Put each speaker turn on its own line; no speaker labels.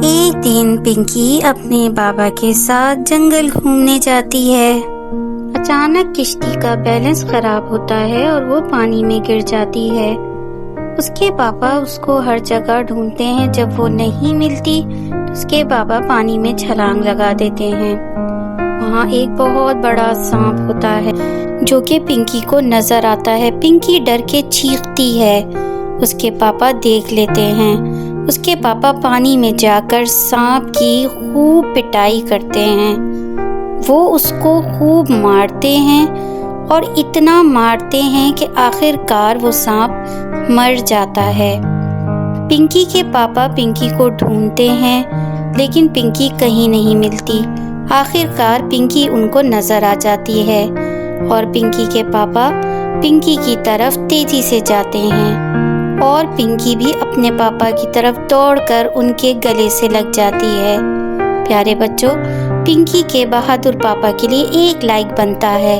ایک دن پنکی اپنے بابا کے ساتھ جنگل گھومنے جاتی ہے۔ اچانک کشتی کا بیلنس خراب ہوتا ہے اور وہ پانی میں گر جاتی ہے۔ اس کے پاپا اس کو ہر جگہ ڈھونڈتے ہیں۔ جب وہ نہیں ملتی تو اس کے بابا پانی میں چھلانگ لگا دیتے ہیں۔ وہاں ایک بہت بڑا سانپ ہوتا ہے جو کہ پنکی کو نظر آتا ہے۔ پنکی ڈر کے چیختی ہے۔ اس کے پاپا دیکھ لیتے ہیں۔ اس کے پاپا پانی میں جا کر سانپ کی خوب پٹائی کرتے ہیں۔ وہ اس کو خوب مارتے ہیں اور اتنا مارتے ہیں کہ آخر کار وہ سانپ مر جاتا ہے۔ پنکی کے پاپا پنکی کو ڈھونڈتے ہیں لیکن پنکی کہیں نہیں ملتی۔ آخر کار پنکی ان کو نظر آ جاتی ہے اور پنکی کے پاپا پنکی کی طرف تیزی سے جاتے ہیں اور پنکی بھی اپنے پاپا کی طرف دوڑ کر ان کے گلے سے لگ جاتی ہے۔ پیارے بچوں، پنکی کے بہادر پاپا کے لیے ایک لائک بنتا ہے۔